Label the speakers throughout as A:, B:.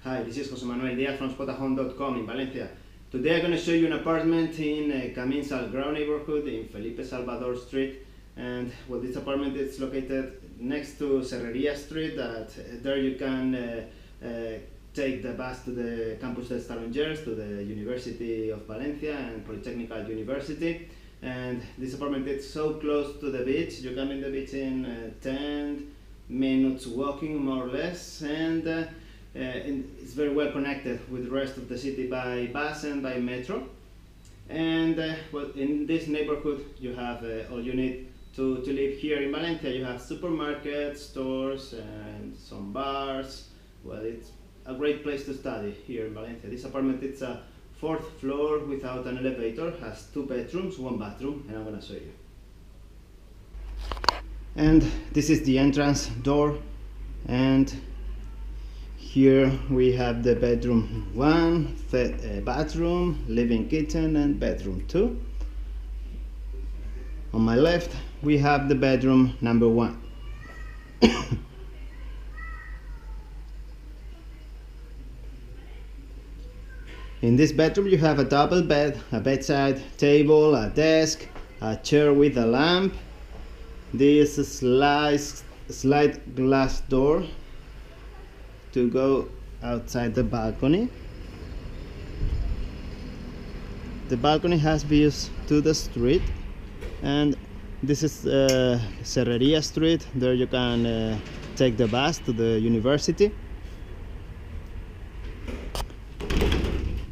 A: Hi, this is Jose Manuel Diaz from Spotahome.com in Valencia. Today I'm going to show you an apartment in Camins al Grau neighborhood in Felipe Salvador Street. And well, this apartment is located next to Serreria Street. There you can take the bus to the Campus dels Tarongers, to the University of Valencia and Polytechnical University. And this apartment is so close to the beach. You come in the beach in 10 minutes walking, more or less, and it's very well connected with the rest of the city by bus and by metro. And well, in this neighborhood you have all you need to live here in Valencia. You have supermarkets, stores, and some bars. Well, it's a great place to study here in Valencia. This apartment, it's a 4th floor without an elevator, has 2 bedrooms, 1 bathroom, and I'm gonna show you. And this is the entrance door, and here we have the bedroom 1, bathroom, living kitchen, and bedroom 2. On my left we have the bedroom number 1. In this bedroom you have a double bed, a bedside table, a desk, a chair with a lamp. This slide glass door to go outside the balcony. The balcony has views to the street, and this is Serreria Street. There you can take the bus to the university.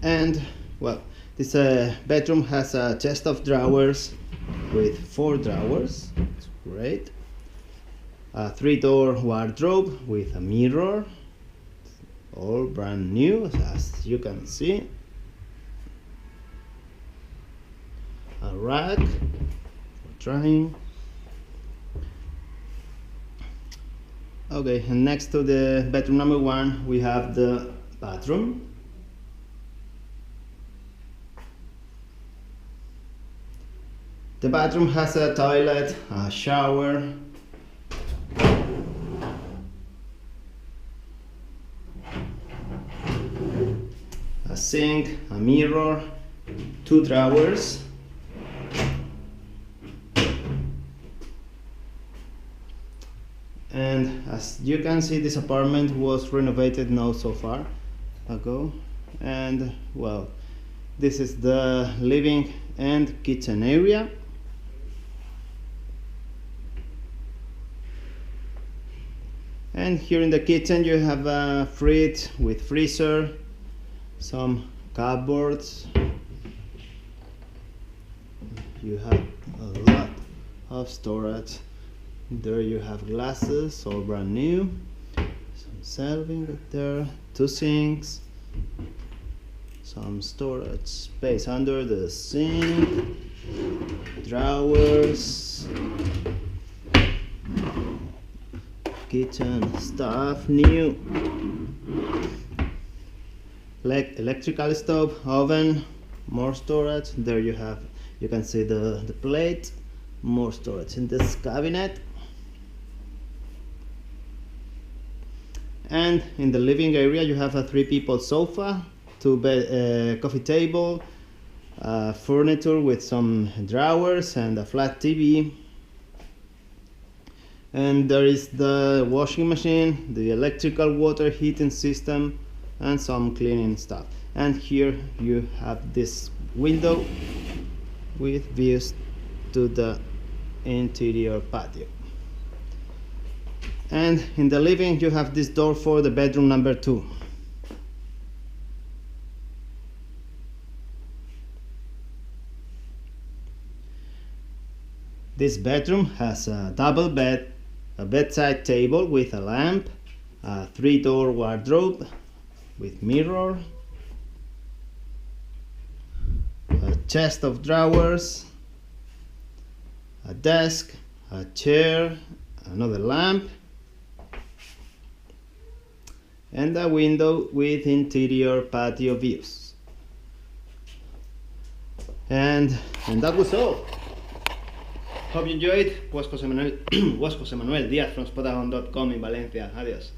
A: And well, this bedroom has a chest of drawers with 4 drawers. It's great. A 3-door wardrobe with a mirror, all brand new, as you can see. A rack for drying. Okay, and next to the bedroom number 1 we have the bathroom. The bathroom has a toilet, a shower, a sink, a mirror, 2 drawers, and as you can see, this apartment was renovated not so far ago. And well, this is the living and kitchen area. And here in the kitchen you have a fridge with freezer, some cupboards. You have a lot of storage. There you have glasses, all brand new. Some shelving right there, 2 sinks, some storage space under the sink, drawers, kitchen stuff new, electrical stove, oven, more storage. There you can see the plate, more storage in this cabinet. And in the living area you have a 3-people sofa, 2 coffee table, furniture with some drawers, and a flat TV. And there is the washing machine, the electrical water heating system, and some cleaning stuff. And here you have this window with views to the interior patio. And in the living you have this door for the bedroom number 2. This bedroom has a double bed, a bedside table with a lamp, a 3-door wardrobe with mirror, a chest of drawers, a desk, a chair, another lamp, and a window with interior patio views. And that was all. Hope you enjoyed. Was Jose Manuel Diaz from Spotahome.com in Valencia. Adiós.